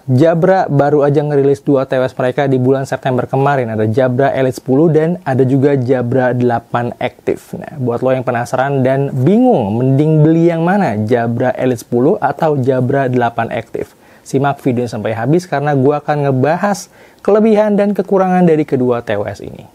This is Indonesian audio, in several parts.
Jabra baru aja ngerilis 2 TWS mereka di bulan September kemarin. Ada Jabra Elite 10 dan ada juga Jabra 8 Active. Nah, buat lo yang penasaran dan bingung mending beli yang mana, Jabra Elite 10 atau Jabra 8 Active, simak video sampai habis karena gue akan ngebahas kelebihan dan kekurangan dari kedua TWS ini.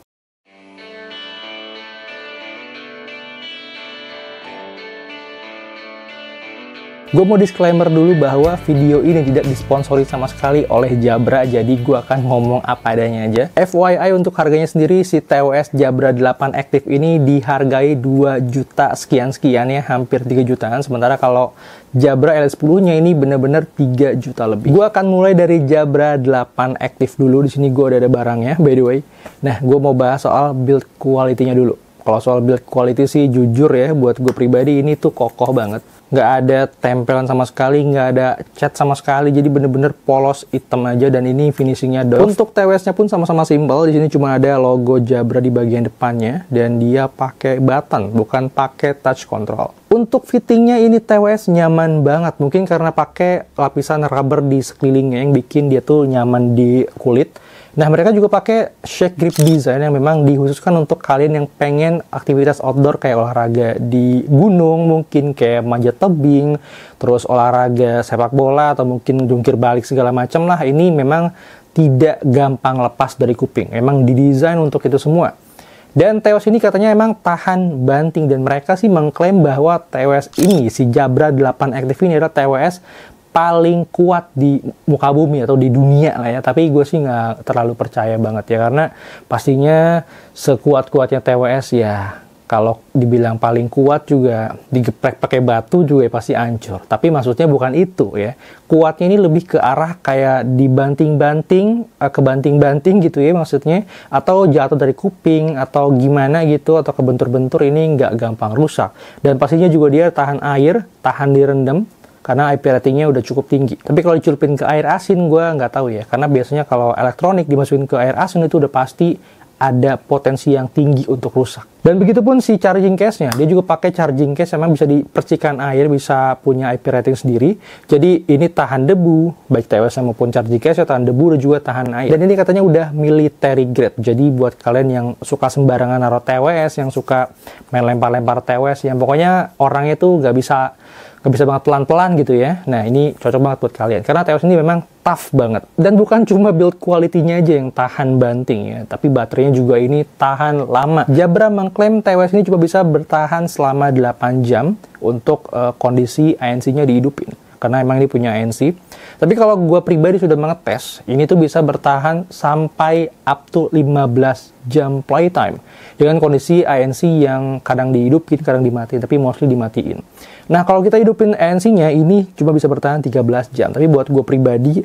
Gue mau disclaimer dulu bahwa video ini tidak disponsori sama sekali oleh Jabra, jadi gue akan ngomong apa adanya aja. FYI untuk harganya sendiri, si TWS Jabra 8 Active ini dihargai 2 juta sekian-sekian ya, hampir 3 jutaan. Sementara kalau Jabra Elite 10-nya ini bener-bener 3 juta lebih. Gue akan mulai dari Jabra 8 Active dulu. Di sini gue udah ada barangnya, by the way. Nah, gue mau bahas soal build quality-nya dulu. Kalau soal build quality sih jujur ya, buat gue pribadi ini tuh kokoh banget. Nggak ada tempelan sama sekali, nggak ada cat sama sekali, jadi bener-bener polos hitam aja, dan ini finishingnya Dove. Untuk TWS-nya pun sama-sama simpel. Di sini cuma ada logo Jabra di bagian depannya, dan dia pakai button, bukan pakai touch control. Untuk fittingnya ini TWS nyaman banget, mungkin karena pakai lapisan rubber di sekelilingnya yang bikin dia tuh nyaman di kulit. Nah, mereka juga pakai shake grip design yang memang dikhususkan untuk kalian yang pengen aktivitas outdoor kayak olahraga di gunung, mungkin kayak manjat tebing, terus olahraga sepak bola, atau mungkin jungkir balik segala macam lah. Ini memang tidak gampang lepas dari kuping. Memang didesain untuk itu semua. Dan TWS ini katanya emang tahan banting, dan mereka sih mengklaim bahwa TWS ini, si Jabra 8 Active ini adalah TWS paling kuat di muka bumi atau di dunia lah ya. Tapi gue sih nggak terlalu percaya banget ya, karena pastinya sekuat-kuatnya TWS ya, kalau dibilang paling kuat juga digeprek pakai batu juga ya pasti hancur. Tapi maksudnya bukan itu ya. Kuatnya ini lebih ke arah kayak dibanting-banting, kebanting-banting gitu ya maksudnya, atau jatuh dari kuping atau gimana gitu, atau kebentur-bentur, ini nggak gampang rusak. Dan pastinya juga dia tahan air, tahan direndam, karena IP ratingnya udah cukup tinggi. Tapi kalau dicelupin ke air asin, gue nggak tahu ya. Karena biasanya kalau elektronik dimasukin ke air asin itu udah pasti ada potensi yang tinggi untuk rusak. Dan begitupun si charging case-nya. Dia juga pakai charging case yang memang bisa dipercikan air, bisa punya IP rating sendiri. Jadi ini tahan debu, baik TWS maupun charging case ya tahan debu dan juga tahan air. Dan ini katanya udah military grade. Jadi buat kalian yang suka sembarangan naruh TWS, yang suka main lempar-lempar TWS, yang pokoknya orangnya tuh nggak bisa banget pelan-pelan gitu ya. Nah, ini cocok banget buat kalian. Karena TWS ini memang tough banget. Dan bukan cuma build quality-nya aja yang tahan banting ya, tapi baterainya juga ini tahan lama. Jabra mengklaim TWS ini cuma bisa bertahan selama 8 jam untuk kondisi ANC-nya dihidupin. Karena emang ini punya ANC. Tapi kalau gue pribadi sudah mengetes, ini tuh bisa bertahan sampai up to 15 jam playtime. Dengan kondisi ANC yang kadang dihidupin, kadang dimatiin, tapi mostly dimatiin. Nah, kalau kita hidupin ANC-nya, ini cuma bisa bertahan 13 jam. Tapi buat gue pribadi,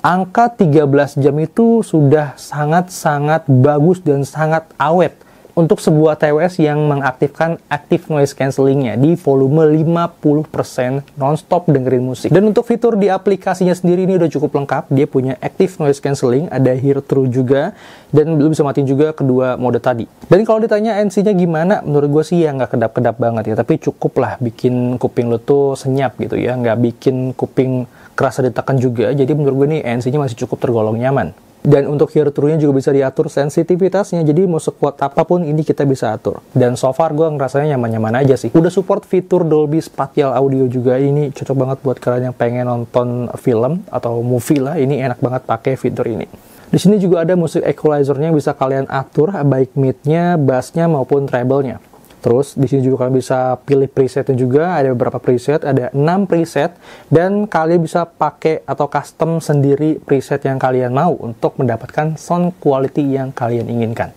angka 13 jam itu sudah sangat-sangat bagus dan sangat awet untuk sebuah TWS yang mengaktifkan active noise cancellingnya di volume 50% non-stop dengerin musik. Dan untuk fitur di aplikasinya sendiri ini udah cukup lengkap. Dia punya active noise cancelling, ada hear through juga, dan lu bisa matiin juga kedua mode tadi. Dan kalau ditanya ANC-nya gimana, menurut gue sih ya nggak kedap-kedap banget ya, tapi cukup lah bikin kuping lu tuh senyap gitu ya, nggak bikin kuping kerasa ditekan juga. Jadi menurut gue nih ANC-nya masih cukup tergolong nyaman. Dan untuk hear through-nya juga bisa diatur sensitivitasnya, jadi mau sekuat apapun ini kita bisa atur. Dan so far gue ngerasanya nyaman-nyaman aja sih. Udah support fitur Dolby Spatial Audio juga, ini cocok banget buat kalian yang pengen nonton film atau movie lah, ini enak banget pakai fitur ini. Di sini juga ada musik equalizer-nya, bisa kalian atur baik mid-nya, bass-nya maupun treble-nya. Terus di sini juga kalian bisa pilih presetnya juga, ada beberapa preset, ada 6 preset, dan kalian bisa pakai atau custom sendiri preset yang kalian mau untuk mendapatkan sound quality yang kalian inginkan.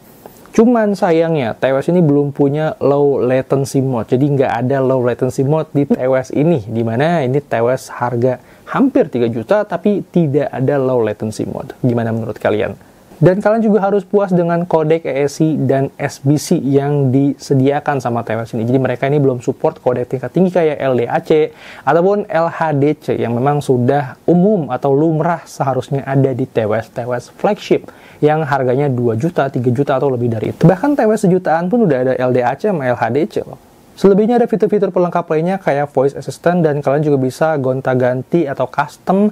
Cuman sayangnya TWS ini belum punya low latency mode, jadi nggak ada low latency mode di TWS ini, dimana ini TWS harga hampir 3 juta tapi tidak ada low latency mode. Gimana menurut kalian? Dan kalian juga harus puas dengan kodek ESC dan SBC yang disediakan sama TWS ini. Jadi mereka ini belum support kodek tingkat tinggi kayak LDAC ataupun LHDC yang memang sudah umum atau lumrah seharusnya ada di TWS flagship yang harganya 2 juta, 3 juta atau lebih dari itu. Bahkan TWS sejutaan pun udah ada LDAC sama LHDC loh. Selebihnya ada fitur-fitur pelengkap lainnya kayak voice assistant, dan kalian juga bisa gonta-ganti atau custom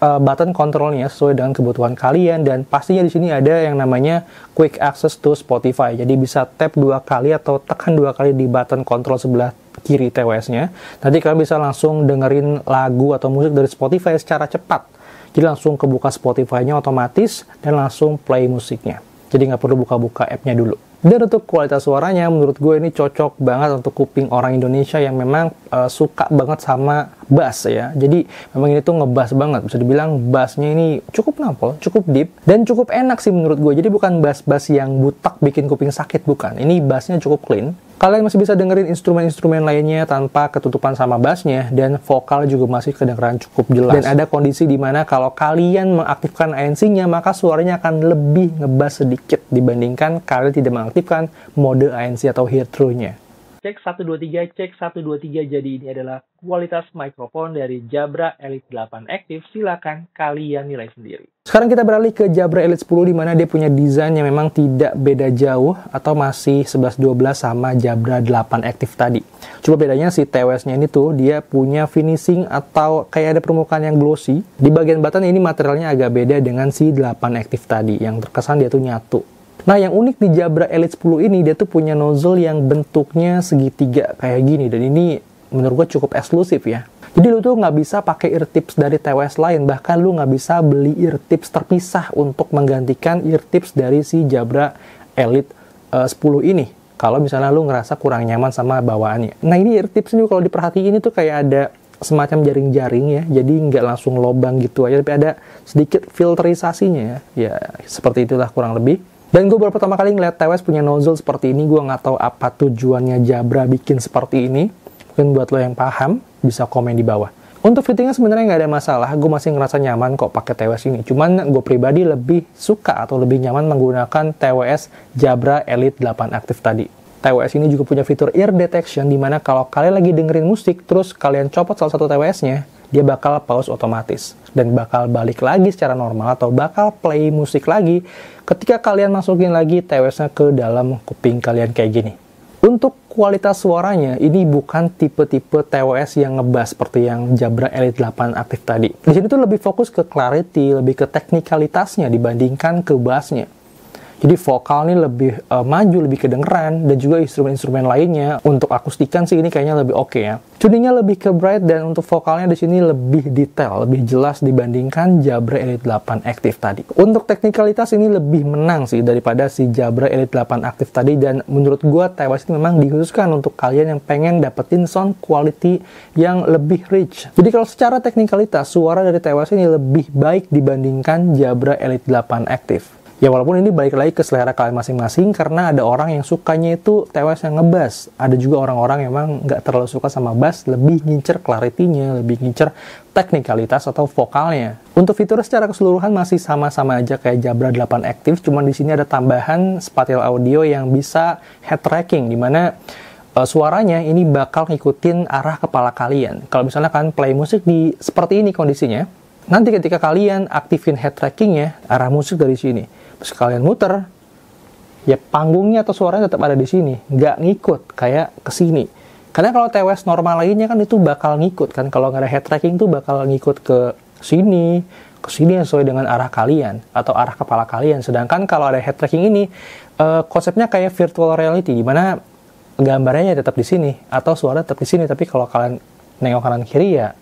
button controlnya sesuai dengan kebutuhan kalian, dan pastinya di sini ada yang namanya quick access to Spotify. Jadi bisa tap 2 kali atau tekan 2 kali di button control sebelah kiri TWS-nya. Nanti kalian bisa langsung dengerin lagu atau musik dari Spotify secara cepat. Jadi langsung kebuka Spotify-nya otomatis dan langsung play musiknya. Jadi nggak perlu buka-buka app-nya dulu. Dan untuk kualitas suaranya, menurut gue ini cocok banget untuk kuping orang Indonesia yang memang suka banget sama bass ya. Jadi memang ini tuh ngebass banget. Bisa dibilang bassnya ini cukup nampol, cukup deep, dan cukup enak sih menurut gue. Jadi bukan bass-bass yang butak bikin kuping sakit, bukan. Ini bassnya cukup clean. Kalian masih bisa dengerin instrumen-instrumen lainnya tanpa ketutupan sama bassnya, dan vokal juga masih kedengeran cukup jelas. Dan ada kondisi dimana kalau kalian mengaktifkan ANC-nya, maka suaranya akan lebih ngebass sedikit dibandingkan kalian tidak mengaktifkan mode ANC atau hear-through-nya. Cek 123, cek 123, jadi ini adalah kualitas mikrofon dari Jabra Elite 8 Active. Silakan kalian nilai sendiri. Sekarang kita beralih ke Jabra Elite 10, di mana dia punya desain yang memang tidak beda jauh atau masih 11-12 sama Jabra 8 Active tadi. Cuma bedanya si TWS-nya ini tuh dia punya finishing atau kayak ada permukaan yang glossy. Di bagian button ini materialnya agak beda dengan si 8 Active tadi, yang terkesan dia tuh nyatu. Nah, yang unik di Jabra Elite 10 ini, dia tuh punya nozzle yang bentuknya segitiga kayak gini, dan ini menurut gue cukup eksklusif ya. Jadi lu tuh nggak bisa pakai ear tips dari TWS lain, bahkan lu nggak bisa beli ear tips terpisah untuk menggantikan ear tips dari si Jabra Elite 10 ini. Kalau misalnya lu ngerasa kurang nyaman sama bawaannya. Nah, ini ear tips ini kalau diperhatiin itu kayak ada semacam jaring-jaring ya, jadi nggak langsung lobang gitu aja, tapi ada sedikit filterisasinya ya. Ya, seperti itulah kurang lebih. Dan gue baru pertama kali ngeliat TWS punya nozzle seperti ini. Gue nggak tahu apa tujuannya Jabra bikin seperti ini. Mungkin buat lo yang paham, bisa komen di bawah. Untuk fittingnya sebenarnya nggak ada masalah. Gue masih ngerasa nyaman kok pakai TWS ini. Cuman gue pribadi lebih suka atau lebih nyaman menggunakan TWS Jabra Elite 8 Active tadi. TWS ini juga punya fitur ear detection, dimana kalau kalian lagi dengerin musik, terus kalian copot salah satu TWS-nya, dia bakal pause otomatis dan bakal balik lagi secara normal atau bakal play musik lagi ketika kalian masukin lagi TWS-nya ke dalam kuping kalian kayak gini. Untuk kualitas suaranya, ini bukan tipe-tipe TWS yang ngebass seperti yang Jabra Elite 8 Active tadi. Di sini tuh lebih fokus ke clarity, lebih ke teknikalitasnya dibandingkan ke bassnya. Jadi vokal ini lebih maju, lebih kedengeran, dan juga instrumen-instrumen lainnya. Untuk akustikan sih ini kayaknya lebih oke ya. Tuningnya lebih ke bright, dan untuk vokalnya di sini lebih detail, lebih jelas dibandingkan Jabra Elite 8 Active tadi. Untuk teknikalitas ini lebih menang sih daripada si Jabra Elite 8 Active tadi, dan menurut gua TWS ini memang dikhususkan untuk kalian yang pengen dapetin sound quality yang lebih rich. Jadi kalau secara teknikalitas, suara dari TWS ini lebih baik dibandingkan Jabra Elite 8 Active. Ya walaupun ini balik lagi ke selera kalian masing-masing, karena ada orang yang sukanya itu TWS yang ngebass. Ada juga orang-orang yang memang nggak terlalu suka sama bass, lebih ngincer clarity-nya, lebih ngincer teknikalitas atau vokalnya. Untuk fitur secara keseluruhan masih sama-sama aja kayak Jabra 8 Active, cuman di sini ada tambahan spatial audio yang bisa head tracking, dimana suaranya ini bakal ngikutin arah kepala kalian. Kalau misalnya kalian play musik di seperti ini kondisinya, nanti ketika kalian aktifin head trackingnya, arah musik dari sini. Terus kalian muter, ya panggungnya atau suaranya tetap ada di sini, nggak ngikut kayak ke sini. Karena kalau TWS normal lainnya kan itu bakal ngikut kan, kalau nggak ada head tracking tuh bakal ngikut ke sini sesuai dengan arah kalian atau arah kepala kalian. Sedangkan kalau ada head tracking ini, konsepnya kayak virtual reality, di mana gambarnya tetap di sini atau suara tetap di sini, tapi kalau kalian nengok kanan kiri ya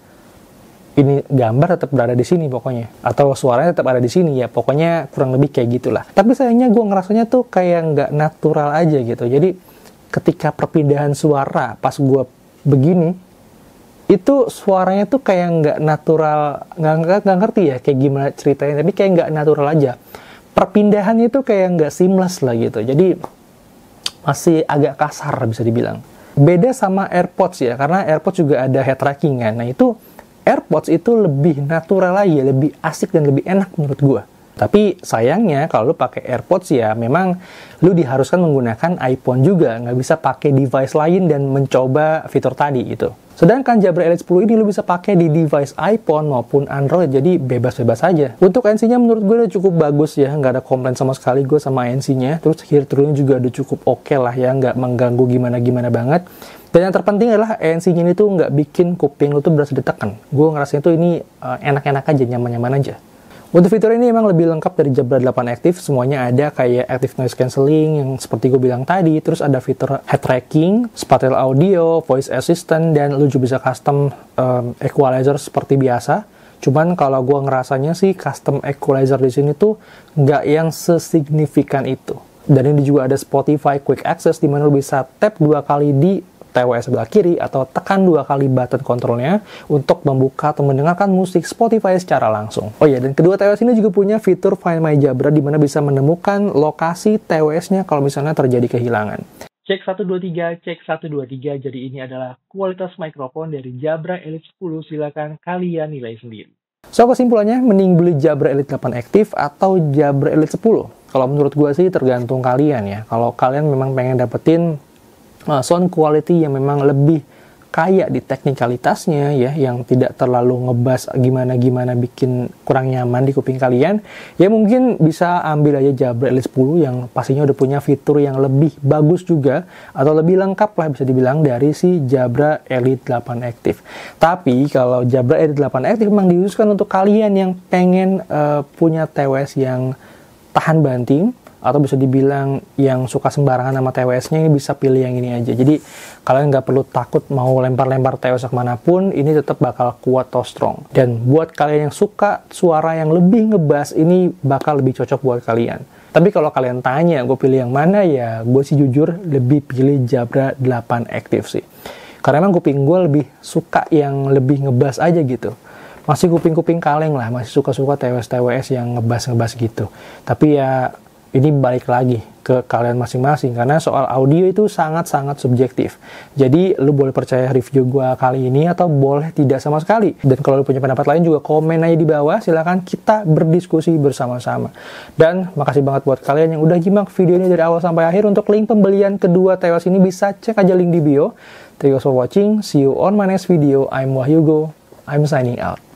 ini gambar tetap berada di sini pokoknya, atau suaranya tetap ada di sini ya, pokoknya kurang lebih kayak gitulah. Tapi sayangnya gue ngerasanya tuh kayak nggak natural aja gitu. Jadi ketika perpindahan suara pas gue begini, itu suaranya tuh kayak nggak natural, nggak ngerti ya kayak gimana ceritanya, tapi kayak nggak natural aja. Perpindahannya tuh kayak nggak seamless lah gitu. Jadi masih agak kasar bisa dibilang. Beda sama AirPods ya, karena AirPods juga ada head tracking kan. Nah itu AirPods itu lebih natural lagi, lebih asik dan lebih enak menurut gua. Tapi sayangnya kalau lu pakai AirPods ya memang lu diharuskan menggunakan iPhone juga, nggak bisa pakai device lain dan mencoba fitur tadi gitu. Sedangkan Jabra Elite 10 ini lu bisa pakai di device iPhone maupun Android, jadi bebas-bebas aja. Untuk ANC-nya menurut gue udah cukup bagus ya, nggak ada komplain sama sekali gue sama ANC-nya. Terus hear-through-nya juga udah cukup oke lah ya, nggak mengganggu gimana-gimana banget. Dan yang terpenting adalah ANC-nya ini tuh nggak bikin kuping lu tuh berasa ditekan. Gue ngerasanya tuh ini enak-enak aja, nyaman-nyaman aja. Untuk fitur ini emang lebih lengkap dari Jabra 8 Active. Semuanya ada kayak active noise cancelling yang seperti gue bilang tadi. Terus ada fitur head tracking, spatial audio, voice assistant, dan lu juga bisa custom equalizer seperti biasa. Cuman kalau gue ngerasanya sih custom equalizer di sini tuh nggak yang sesignifikan itu. Dan ini juga ada Spotify Quick Access di mana lu bisa tap 2 kali di TWS sebelah kiri atau tekan 2 kali button kontrolnya untuk membuka atau mendengarkan musik Spotify secara langsung. Oh iya, dan kedua TWS ini juga punya fitur Find My Jabra di mana bisa menemukan lokasi TWS-nya kalau misalnya terjadi kehilangan. Cek 123, cek 123. Jadi ini adalah kualitas mikrofon dari Jabra Elite 10. Silakan kalian nilai sendiri. So, kesimpulannya, mending beli Jabra Elite 8 Active atau Jabra Elite 10? Kalau menurut gue sih tergantung kalian ya. Kalau kalian memang pengen dapetin sound quality yang memang lebih kaya di teknikalitasnya ya, yang tidak terlalu ngebas gimana-gimana bikin kurang nyaman di kuping kalian, ya mungkin bisa ambil aja Jabra Elite 10 yang pastinya udah punya fitur yang lebih bagus juga atau lebih lengkap lah bisa dibilang dari si Jabra Elite 8 Active. Tapi kalau Jabra Elite 8 Active memang dikhususkan untuk kalian yang pengen punya TWS yang tahan banting, atau bisa dibilang yang suka sembarangan sama TWS-nya, ini bisa pilih yang ini aja. Jadi kalian nggak perlu takut mau lempar-lempar TWS kemanapun, ini tetap bakal kuat atau strong. Dan buat kalian yang suka suara yang lebih ngebas, ini bakal lebih cocok buat kalian. Tapi kalau kalian tanya gue pilih yang mana, ya gue sih jujur lebih pilih Jabra 8 Active sih. Karena emang kuping gue lebih suka yang lebih ngebas aja gitu. Masih kuping-kuping kaleng lah, masih suka-suka TWS-TWS yang ngebas-ngebas gitu. Tapi ya ini balik lagi ke kalian masing-masing, karena soal audio itu sangat-sangat subjektif. Jadi lu boleh percaya review gua kali ini atau boleh tidak sama sekali. Dan kalau lu punya pendapat lain juga komen aja di bawah, silahkan kita berdiskusi bersama-sama. Dan makasih banget buat kalian yang udah nyimak video ini dari awal sampai akhir. Untuk link pembelian kedua TWS ini bisa cek aja link di bio. Thank you for watching, see you on my next video. I'm Wahyugo, I'm signing out.